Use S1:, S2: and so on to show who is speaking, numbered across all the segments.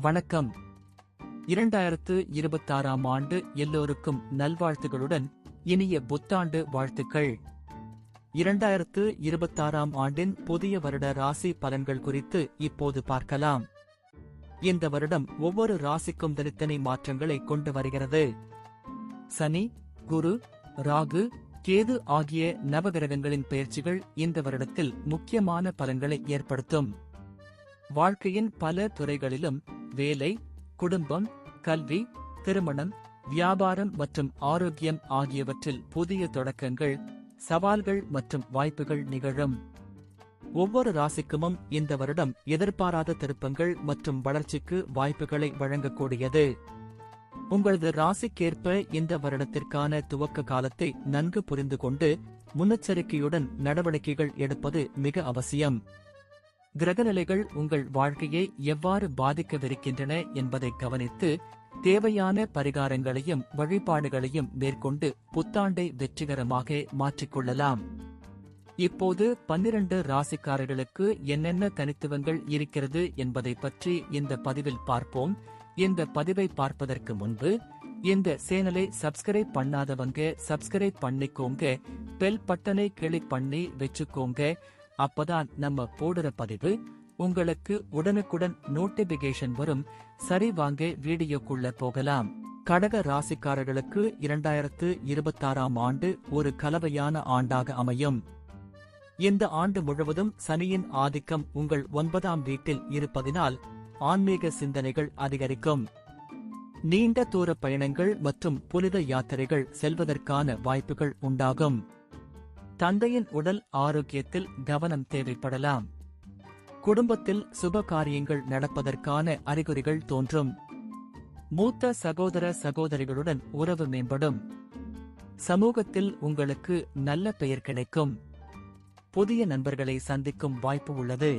S1: வணக்கம். 2026ஆம் ஆண்டு எல்லோருக்கும் நல்வாழ்த்துகளுடன் இனிய புத்தாண்டு வாழ்த்துக்கள். 2026ஆம் ஆண்டின் புதிய வருட ராசி பலன்கள் குறித்து இப்போது பார்க்கலாம். இந்த வருடம் ஒவ்வொரு ராசிக்கும் தனித்தனி மாற்றங்களை கொண்டு வருகிறது. சனி, குரு, ராகு, கேது ஆகிய நவகிரகங்களின் பெயர்ச்சிகள் இந்த வருடத்தில் முக்கியமான பலன்களை ஏற்படுத்தும். வாழ்க்கையின் பல துறைகளிலும் வேலை, குடும்பம், கல்வி, திருமணம், வியாபாரம் மற்றும் ஆரோக்கியம் ஆகியவற்றில் புதிய தொடக்கங்கள், சவால்கள் மற்றும் வாய்ப்புகள் நிகழும். ஒவ்வொரு ராசிக்குமும் இந்த வருடம் எதிர்பாராத திருப்பங்கள் மற்றும் வளர்ச்சிக்கு வாய்ப்புகளை வழங்கக்கூடியது. உங்களது ராசிக்கேற்ப இந்த வருடத்திற்கான துவக்க காலத்தை நன்கு புரிந்து கொண்டு முன்னெச்சரிக்கையுடன் நடவடிக்கைகள் எடுப்பது மிக அவசியம். கிரகநிலைகள் உங்கள் வாழ்க்கையை எவ்வாறு பாதிக்கவிருக்கின்றன என்பதை கவனித்து தேவையான பரிகாரங்களையும் வழிபாடுகளையும் மேற்கொண்டு புத்தாண்டை வெற்றிகரமாக மாற்றிக்கொள்ளலாம். இப்போது 12 ராசிக்காரர்களுக்கு என்னென்ன தனித்துவங்கள் இருக்கிறது என்பதை பற்றி இந்த பதிவில் பார்ப்போம். இந்த பதிவை பார்ப்பதற்கு முன்பு இந்த சேனலை சப்ஸ்கிரைப் பண்ணாதவங்க சப்ஸ்கிரைப் பண்ணிக்கோங்க, பெல் பட்டனை கிளிக் பண்ணி வச்சுக்கோங்க. அப்பதான் நம்ம போடுற பதிவு உங்களுக்கு உடனுக்குடன் நோட்டிபிகேஷன் வரும். சரி, வாங்க வீடியோக்குள்ள போகலாம். கடக ராசிக்காரர்களுக்கு 2026ஆம் ஆண்டு ஒரு கலவையான ஆண்டாக அமையும். இந்த ஆண்டு முழுவதும் சனியின் ஆதிக்கம் உங்கள் 9ஆம் வீட்டில் இருப்பதினால் ஆன்மீக சிந்தனைகள் அதிகரிக்கும். நீண்ட தூர பயணங்கள் மற்றும் புனித யாத்திரைகள் செல்வதற்கான வாய்ப்புகள் உண்டாகும். தந்தையின் உடல் ஆரோக்கியத்தில் கவனம் தேவைப்படலாம். குடும்பத்தில் சுப காரியங்கள் நடப்பதற்கான அறிகுறிகள் தோன்றும். மூத்த சகோதர சகோதரிகளுடன் உறவு மேம்படும். சமூகத்தில் உங்களுக்கு நல்ல பெயர் கிடைக்கும். புதிய நண்பர்களை சந்திக்கும் வாய்ப்பு உள்ளது.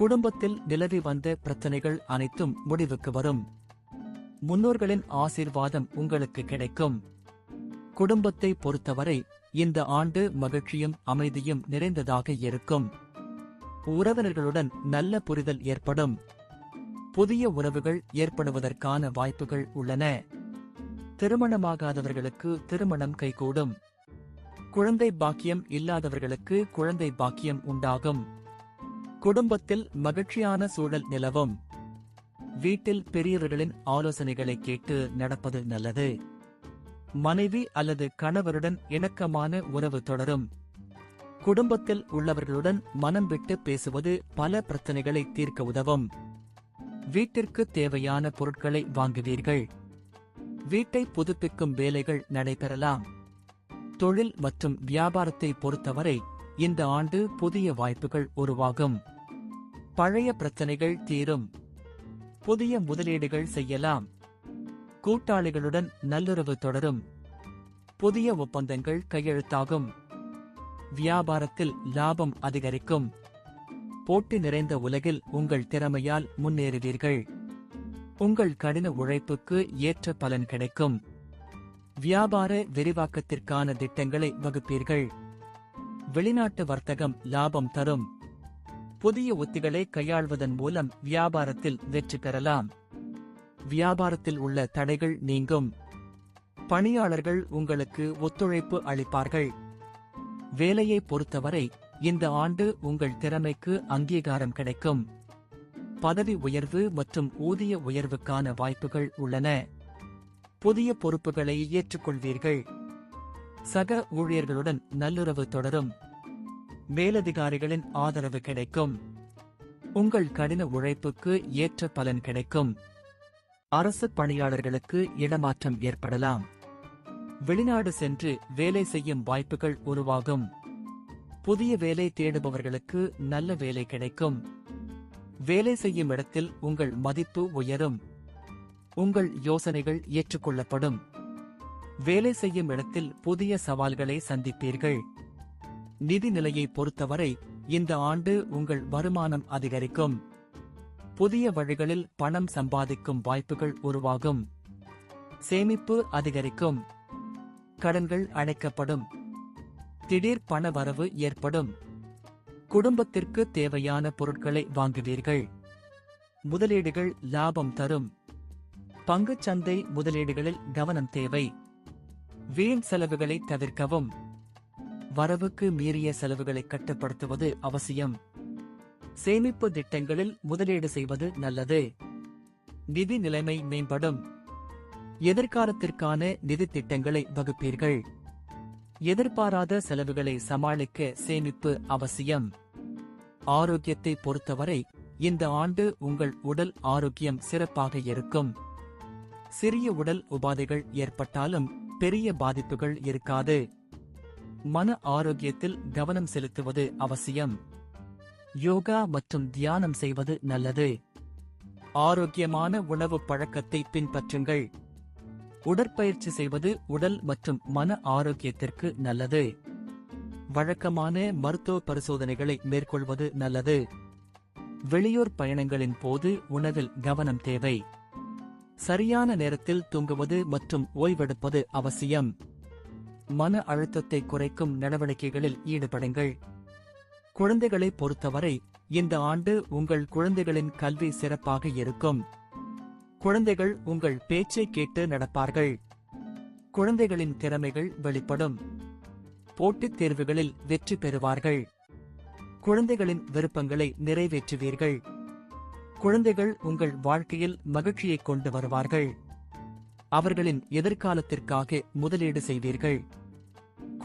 S1: குடும்பத்தில் நிலவி வந்த பிரச்சனைகள் அனைத்தும் முடிவுக்கு வரும். முன்னோர்களின் ஆசீர்வாதம் உங்களுக்கு கிடைக்கும். குடும்பத்தை பொறுத்தவரை இந்த ஆண்டு மகிழ்ச்சியும் அமைதியும் நிறைந்ததாக இருக்கும். உறவினர்களுடன் நல்ல புரிதல் ஏற்படும். புதிய உறவுகள் ஏற்படுவதற்கான வாய்ப்புகள் உள்ளன. திருமணமாகாதவர்களுக்கு திருமணம் கைகூடும். குழந்தை பாக்கியம் இல்லாதவர்களுக்கு குழந்தை பாக்கியம் உண்டாகும். குடும்பத்தில் மகிழ்ச்சியான சூழல் நிலவும். வீட்டில் பெரியவர்களின் ஆலோசனைகளை கேட்டு நடப்பது நல்லது. மனைவி அல்லது கணவருடன் இணக்கமான உறவு தொடரும். குடும்பத்தில் உள்ளவர்களுடன் மனம் விட்டு பேசுவது பல பிரச்சனைகளை தீர்க்க உதவும். வீட்டிற்கு தேவையான பொருட்களை வாங்குவீர்கள். வீட்டை புதுப்பிக்கும் வேலைகள் நடைபெறலாம். தொழில் மற்றும் வியாபாரத்தை பொறுத்தவரை இந்த ஆண்டு புதிய வாய்ப்புகள் உருவாகும். பழைய பிரச்சனைகள் தீரும். புதிய முதலீடுகள் செய்யலாம். கூட்டாளிகளுடன் நல்லுறவு தொடரும். புதிய ஒப்பந்தங்கள் கையெழுத்தாகும். வியாபாரத்தில் லாபம் அதிகரிக்கும். போட்டி நிறைந்த உலகில் உங்கள் திறமையால் முன்னேறுவீர்கள். உங்கள் கடின உழைப்புக்கு ஏற்ற பலன் கிடைக்கும். வியாபார விரிவாக்கத்திற்கான திட்டங்களை வகுப்பீர்கள். வெளிநாட்டு வர்த்தகம் லாபம் தரும். புதிய உத்திகளை கையாள்வதன் மூலம் வியாபாரத்தில் வெற்றி பெறலாம். வியாபாரத்தில் உள்ள தடைகள் நீங்கும். பணியாளர்கள் உங்களுக்கு ஒத்துழைப்பு அளிப்பார்கள். வேலையை பொறுத்தவரை இந்த ஆண்டு உங்கள் திறமைக்கு அங்கீகாரம் கிடைக்கும். பதவி உயர்வு மற்றும் ஊதிய உயர்வுக்கான வாய்ப்புகள் உள்ளன. புதிய பொறுப்புகளை ஏற்றுக்கொள்வீர்கள். சக ஊழியர்களுடன் நல்லுறவு தொடரும். மேலதிகாரிகளின் ஆதரவு கிடைக்கும். உங்கள் கடின உழைப்புக்கு ஏற்ற பலன் கிடைக்கும். அரசு பணியாளர்களுக்கு இடமாற்றம் ஏற்படலாம். வெளிநாடு சென்று வேலை செய்யும் வாய்ப்புகள் உருவாகும். புதிய வேலை தேடுபவர்களுக்கு நல்ல வேலை கிடைக்கும். வேலை செய்யும் இடத்தில் உங்கள் மதிப்பு உயரும். உங்கள் யோசனைகள் ஏற்றுக்கொள்ளப்படும். வேலை செய்யும் இடத்தில் புதிய சவால்களை சந்திப்பீர்கள். நிதி நிலையை பொறுத்தவரை இந்த ஆண்டு உங்கள் வருமானம் அதிகரிக்கும். புதிய வழிகளில் பணம் சம்பாதிக்கும் வாய்ப்புகள் உருவாகும். சேமிப்பு அதிகரிக்கும். கடன்கள் அடைக்கப்படும். திடீர் பண வரவு ஏற்படும். குடும்பத்திற்கு தேவையான பொருட்களை வாங்குவீர்கள். முதலீடுகள் லாபம் தரும். பங்குச் சந்தை முதலீடுகளில் கவனம் தேவை. வீண் செலவுகளை தவிர்க்கவும். வரவுக்கு மீறிய செலவுகளை கட்டுப்படுத்துவது அவசியம். சேமிப்பு திட்டங்களில் முதலீடு செய்வது நல்லது. நிதி நிலைமை மேம்படும். எதிர்காலத்திற்கான நிதி திட்டங்களை வகுப்பீர்கள். எதிர்பாராத செலவுகளை சமாளிக்க சேமிப்பு அவசியம். ஆரோக்கியத்தை பொறுத்தவரை இந்த ஆண்டு உங்கள் உடல் ஆரோக்கியம் சிறப்பாக இருக்கும். சிறிய உடல் உபாதைகள் ஏற்பட்டாலும் பெரிய பாதிப்புகள் இருக்காது. மன ஆரோக்கியத்தில் கவனம் செலுத்துவது அவசியம். யோகா மற்றும் தியானம் செய்வது நல்லது. ஆரோக்கியமான உணவு பழக்கத்தை பின்பற்றுங்கள். உடற்பயிற்சி செய்வது உடல் மற்றும் மன ஆரோக்கியத்திற்கு நல்லது. வழக்கமான மருத்துவ பரிசோதனைகளை மேற்கொள்வது நல்லது. வெளியூர் பயணங்களின் போது உணவில் கவனம் தேவை. சரியான நேரத்தில் தூங்குவது மற்றும் ஓய்வெடுப்பது அவசியம். மன அழுத்தத்தை குறைக்கும் நடவடிக்கைகளில் ஈடுபடுங்கள். குழந்தைகளை பொறுத்தவரை இந்த ஆண்டு உங்கள் குழந்தைகளின் கல்வி சிறப்பாக இருக்கும். குழந்தைகள் உங்கள் பேச்சை கேட்டு நடப்பார்கள். குழந்தைகளின் திறமைகள் வெளிப்படும். போட்டித் தேர்வுகளில் வெற்றி பெறுவார்கள். குழந்தைகளின் விருப்பங்களை நிறைவேற்றுவீர்கள். குழந்தைகள் உங்கள் வாழ்க்கையில் மகிழ்ச்சியை கொண்டு வருவார்கள். அவர்களின் எதிர்காலத்திற்காக முதலீடு செய்வீர்கள்.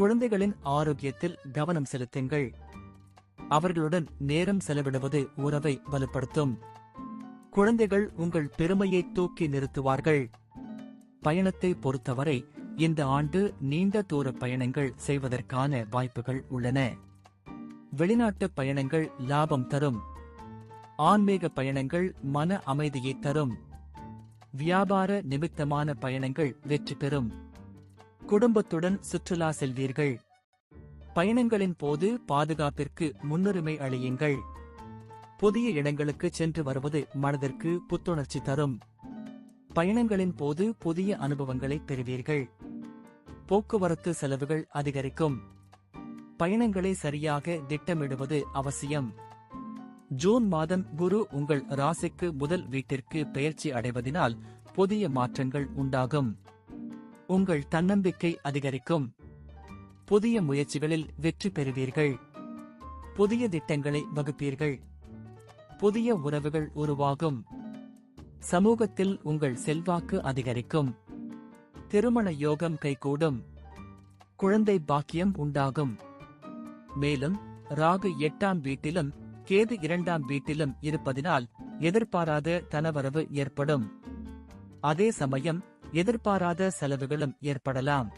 S1: குழந்தைகளின் ஆரோக்கியத்தில் கவனம் செலுத்துங்கள். அவர்களுடன் நேரம் செலவிடுவது உறவை வலுப்படுத்தும். குழந்தைகள் உங்கள் பெருமையை தூக்கி நிறுத்துவார்கள். பயணத்தை பொறுத்தவரை இந்த ஆண்டு நீண்ட தூர பயணங்கள் செய்வதற்கான வாய்ப்புகள் உள்ளன. வெளிநாட்டு பயணங்கள் லாபம் தரும். ஆன்மீக பயணங்கள் மன அமைதியை தரும். வியாபார நிமித்தமான பயணங்கள் வெற்றி பெறும். குடும்பத்துடன் சுற்றுலா செல்வீர்கள். பயணங்களின் போது பாதுகாப்பிற்கு முன்னுரிமை அளியுங்கள். புதிய இடங்களுக்கு சென்று வருவது மனதிற்கு புத்துணர்ச்சி தரும். பயணங்களின் போது புதிய அனுபவங்களை பெறுவீர்கள். போக்குவரத்து செலவுகள் அதிகரிக்கும். பயணங்களை சரியாக திட்டமிடுவது அவசியம். ஜூன் மாதம் குரு உங்கள் ராசிக்கு முதல் வீட்டிற்கு பெயர்ச்சி அடைவதினால் புதிய மாற்றங்கள் உண்டாகும். உங்கள் தன்னம்பிக்கை அதிகரிக்கும். புதிய முயற்சிகளில் வெற்றி பெறுவீர்கள். புதிய திட்டங்களை வகுப்பீர்கள். புதிய உறவுகள் உருவாகும். சமூகத்தில் உங்கள் செல்வாக்கு அதிகரிக்கும். திருமண யோகம் கைகூடும். குழந்தை பாக்கியம் உண்டாகும். மேலும் ராகு 8ஆம் வீட்டிலும் கேது 2ஆம் வீட்டிலும் இருப்பதினால் எதிர்பாராத தனவரவு ஏற்படும். அதே சமயம் எதிர்பாராத செலவுகளும் ஏற்படலாம்.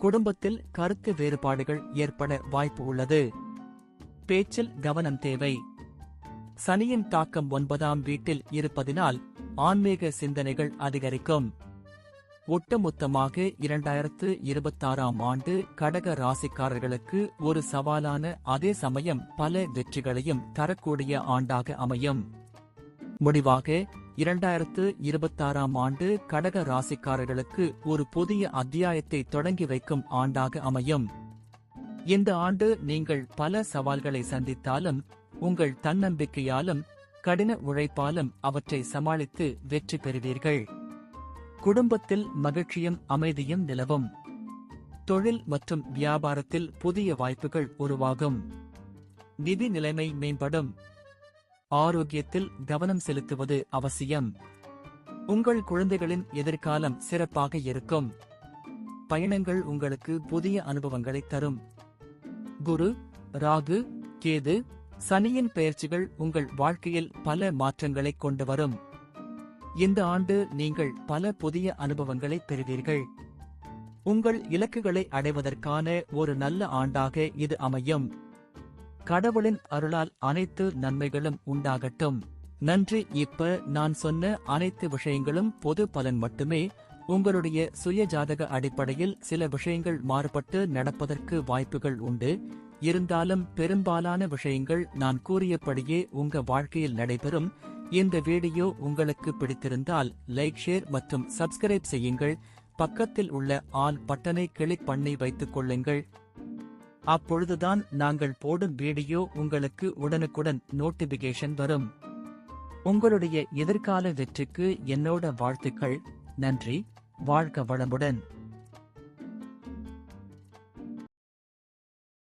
S1: குடும்பத்தில் கருத்து வேறுபாடுகள் ஏற்பட வாய்ப்பு உள்ளது. பேச்சில் கவனம் தேவை. சனியின் தாக்கம் 9ஆம் வீட்டில் இருப்பதினால் ஆன்மீக சிந்தனைகள் அதிகரிக்கும். ஒட்டுமொத்தமாக 2026ஆம் ஆண்டு கடக ராசிக்காரர்களுக்கு ஒரு சவாலான அதே சமயம் பல வெற்றிகளையும் தரக்கூடிய ஆண்டாக அமையும். முடிவாக 2026ஆம் ஆண்டு கடக ராசிக்காரர்களுக்கு ஒரு புதிய அத்தியாயத்தை தொடங்கி வைக்கும் ஆண்டாக அமையும். இந்த ஆண்டு நீங்கள் பல சவால்களை சந்தித்தாலும் உங்கள் தன்னம்பிக்கையாலும் கடின உழைப்பாலும் அவற்றை சமாளித்து வெற்றி பெறுவீர்கள். குடும்பத்தில் மகிழ்ச்சியும் அமைதியும் நிலவும். தொழில் மற்றும் வியாபாரத்தில் புதிய வாய்ப்புகள் உருவாகும். நிதி நிலைமை மேம்படும். ஆரோக்கியத்தில் கவனம் செலுத்துவது அவசியம். உங்கள் குழந்தைகளின் எதிர்காலம் சிறப்பாக இருக்கும். பயணங்கள் உங்களுக்கு புதிய அனுபவங்களை தரும். குரு, ராகு, கேது, சனியின் பெயர்ச்சிகள் உங்கள் வாழ்க்கையில் பல மாற்றங்களை கொண்டு வரும். இந்த ஆண்டு நீங்கள் பல புதிய அனுபவங்களை பெறுவீர்கள். உங்கள் இலக்குகளை அடைவதற்கான ஒரு நல்ல ஆண்டாக இது அமையும். கடவுளின் அருளால் அனைத்து நன்மைகளும் உண்டாகட்டும். நன்றி. இப்ப நான் சொன்ன அனைத்து விஷயங்களும் பொது பலன் மட்டுமே. உங்களுடைய சுய ஜாதக அடிப்படையில் சில விஷயங்கள் மாறுபட்டு நடப்பதற்கு வாய்ப்புகள் உண்டு. இருந்தாலும் பெரும்பாலான விஷயங்கள் நான் கூறியபடியே உங்க வாழ்க்கையில் நடைபெறும். இந்த வீடியோ உங்களுக்கு பிடித்திருந்தால் லைக், ஷேர் மற்றும் சப்ஸ்கிரைப் செய்யுங்கள். பக்கத்தில் உள்ள ஆல் பட்டனை கிளிக் பண்ணி வைத்துக் கொள்ளுங்கள். அப்பொழுதுதான் நாங்கள் போடும் வீடியோ உங்களுக்கு உடனுக்குடன் நோட்டிபிகேஷன் வரும். உங்களுடைய எதிர்கால வெற்றிக்கு என்னோட வாழ்த்துக்கள். நன்றி. வாழ்க வளமுடன்.